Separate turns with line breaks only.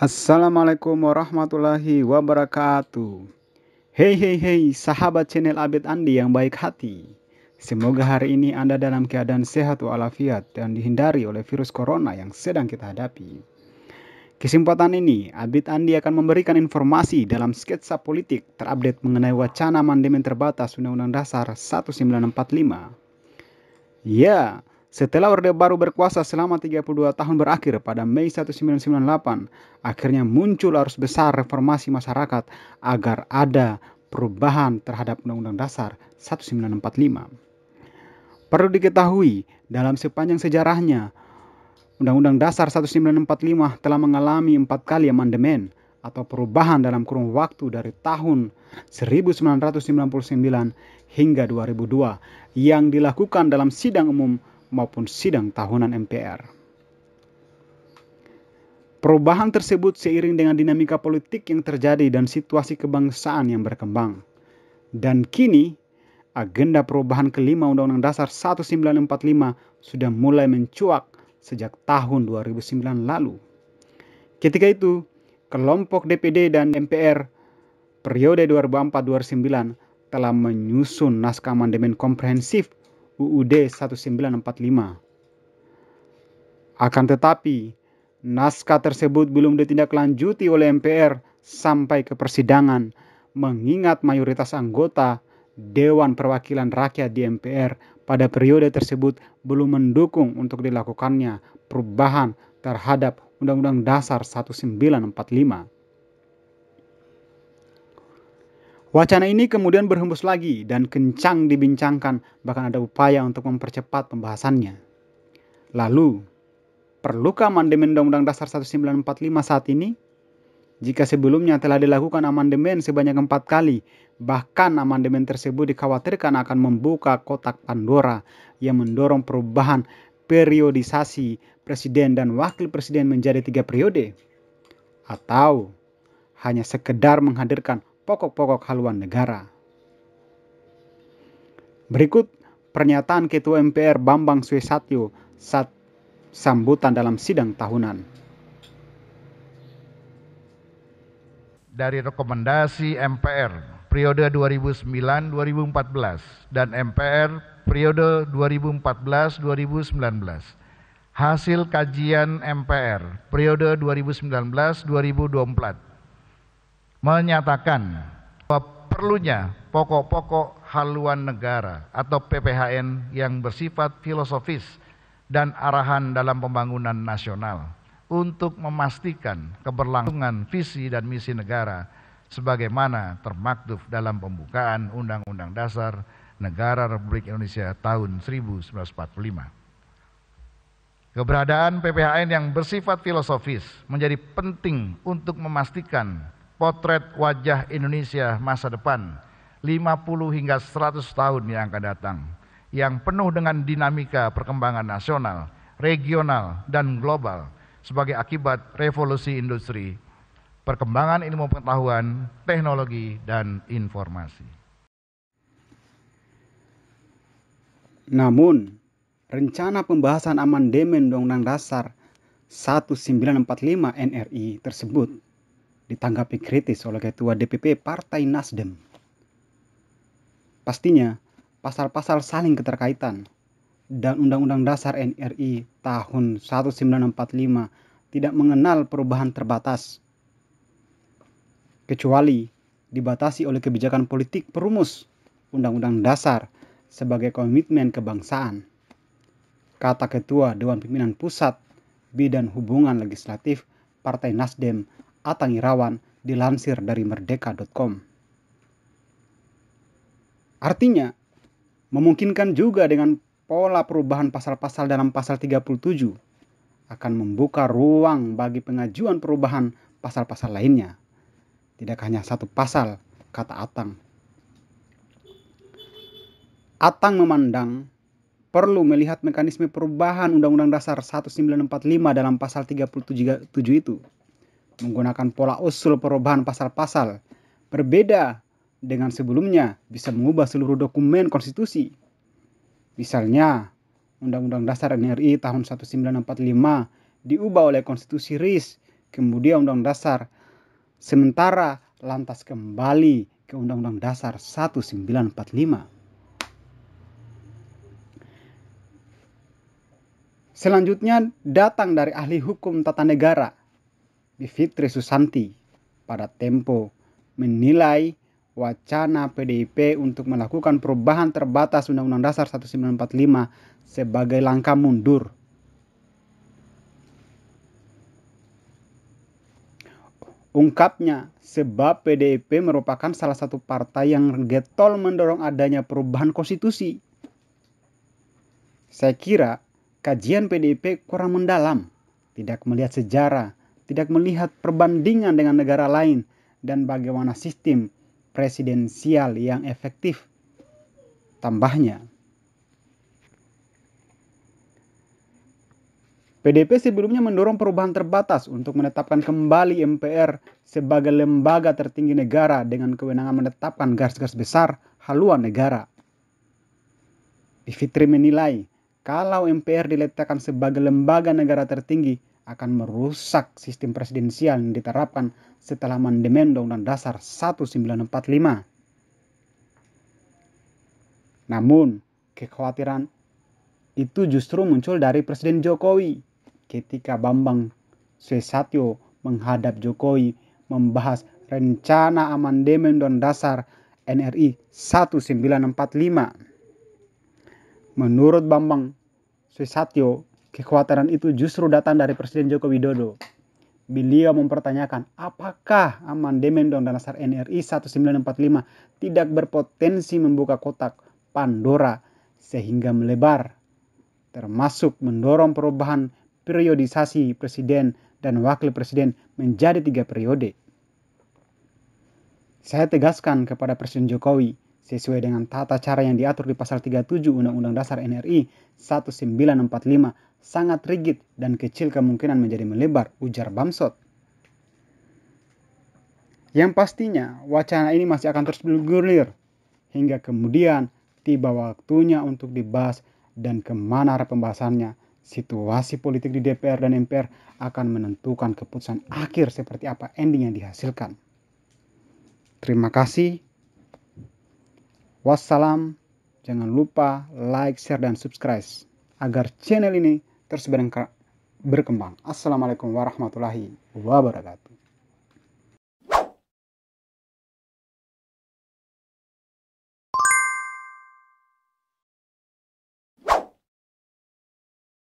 Assalamualaikum warahmatullahi wabarakatuh. Hei, sahabat channel Abid Andi yang baik hati. Semoga hari ini Anda dalam keadaan sehat walafiat dan dihindari oleh virus corona yang sedang kita hadapi. Kesempatan ini, Abid Andi akan memberikan informasi dalam sketsa politik terupdate mengenai wacana amandemen terbatas Undang-Undang Dasar 1945. Ya, setelah Orde Baru berkuasa selama 32 tahun berakhir pada Mei 1998, akhirnya muncul arus besar reformasi masyarakat agar ada perubahan terhadap Undang-Undang Dasar 1945. Perlu diketahui, dalam sepanjang sejarahnya, Undang-Undang Dasar 1945 telah mengalami 4 kali amandemen atau perubahan dalam kurun waktu dari tahun 1999 hingga 2002 yang dilakukan dalam sidang umum maupun sidang tahunan MPR. Perubahan tersebut seiring dengan dinamika politik yang terjadi dan situasi kebangsaan yang berkembang. Dan kini, agenda perubahan kelima Undang-Undang Dasar 1945 sudah mulai mencuat sejak tahun 2009 lalu. Ketika itu, kelompok DPD dan MPR periode 2004-2009 telah menyusun naskah amandemen komprehensif UUD 1945. Akan tetapi, naskah tersebut belum ditindaklanjuti oleh MPR sampai ke persidangan, mengingat mayoritas anggota Dewan Perwakilan Rakyat di MPR pada periode tersebut belum mendukung untuk dilakukannya perubahan terhadap Undang-Undang Dasar 1945. Wacana ini kemudian berhembus lagi dan kencang dibincangkan, bahkan ada upaya untuk mempercepat pembahasannya. Lalu, perlukah amandemen Undang-Undang Dasar 1945 saat ini? Jika sebelumnya telah dilakukan amandemen sebanyak 4 kali, bahkan amandemen tersebut dikhawatirkan akan membuka kotak Pandora yang mendorong perubahan periodisasi presiden dan wakil presiden menjadi 3 periode. Atau hanya sekedar menghadirkan pokok-pokok haluan negara. Berikut pernyataan Ketua MPR Bambang Susatyo saat sambutan dalam sidang tahunan.
Dari rekomendasi MPR periode 2009-2014 dan MPR periode 2014-2019, hasil kajian MPR periode 2019-2024 menyatakan bahwa perlunya pokok-pokok haluan negara atau PPHN yang bersifat filosofis dan arahan dalam pembangunan nasional untuk memastikan keberlangsungan visi dan misi negara sebagaimana termaktub dalam pembukaan Undang-Undang Dasar Negara Republik Indonesia tahun 1945. Keberadaan PPHN yang bersifat filosofis menjadi penting untuk memastikan potret wajah Indonesia masa depan 50 hingga 100 tahun yang akan datang, yang penuh dengan dinamika perkembangan nasional, regional, dan global sebagai akibat revolusi industri, perkembangan ilmu pengetahuan, teknologi, dan informasi.
Namun, rencana pembahasan amandemen Undang-Undang Dasar 1945 NRI tersebut ditanggapi kritis oleh Ketua DPP Partai Nasdem. Pastinya, pasal-pasal saling keterkaitan dan Undang-Undang Dasar NRI tahun 1945 tidak mengenal perubahan terbatas, kecuali dibatasi oleh kebijakan politik perumus Undang-Undang Dasar sebagai komitmen kebangsaan, kata Ketua Dewan Pimpinan Pusat Bidang Hubungan Legislatif Partai Nasdem Atang Irawan dilansir dari merdeka.com. Artinya, memungkinkan juga dengan pola perubahan pasal-pasal dalam pasal 37 akan membuka ruang bagi pengajuan perubahan pasal-pasal lainnya. Tidak hanya satu pasal, kata Atang. Atang memandang perlu melihat mekanisme perubahan Undang-Undang Dasar 1945 dalam pasal 37 itu menggunakan pola usul perubahan pasal-pasal berbeda dengan sebelumnya bisa mengubah seluruh dokumen konstitusi. Misalnya, Undang-Undang Dasar NRI tahun 1945 diubah oleh Konstitusi RIS kemudian Undang-Undang Dasar, sementara lantas kembali ke Undang-Undang Dasar 1945. Selanjutnya datang dari ahli hukum tata negara, Bivitri Susanti, pada Tempo menilai wacana PDIP untuk melakukan perubahan terbatas Undang-Undang Dasar 1945 sebagai langkah mundur. Ungkapnya, sebab PDIP merupakan salah satu partai yang getol mendorong adanya perubahan konstitusi. Saya kira kajian PDIP kurang mendalam, tidak melihat sejarah, tidak melihat perbandingan dengan negara lain, dan bagaimana sistem presidensial yang efektif. Tambahnya, PDIP sebelumnya mendorong perubahan terbatas untuk menetapkan kembali MPR sebagai lembaga tertinggi negara dengan kewenangan menetapkan garis-garis besar haluan negara. Bivitri menilai, kalau MPR diletakkan sebagai lembaga negara tertinggi akan merusak sistem presidensial yang diterapkan setelah amandemen Undang-Undang Dasar 1945. Namun, kekhawatiran itu justru muncul dari Presiden Jokowi ketika Bambang Susatyo menghadap Jokowi membahas rencana amandemen Undang-Undang Dasar NRI 1945. Menurut Bambang Susatyo, kekhawatiran itu justru datang dari Presiden Joko Widodo. Beliau mempertanyakan apakah amandemen Undang-Undang Dasar NRI 1945 tidak berpotensi membuka kotak Pandora sehingga melebar, termasuk mendorong perubahan periodisasi presiden dan wakil presiden menjadi 3 periode. Saya tegaskan kepada Presiden Jokowi, sesuai dengan tata cara yang diatur di pasal 37 Undang-Undang Dasar NRI 1945, sangat rigid dan kecil kemungkinan menjadi melebar, ujar Bamsud. Yang pastinya, wacana ini masih akan terus bergulir hingga kemudian tiba waktunya untuk dibahas dan kemana arah pembahasannya. Situasi politik di DPR dan MPR akan menentukan keputusan akhir seperti apa ending yang dihasilkan. Terima kasih. Wassalam. Jangan lupa like, share, dan subscribe agar channel ini terus berkembang. Assalamualaikum warahmatullahi wabarakatuh.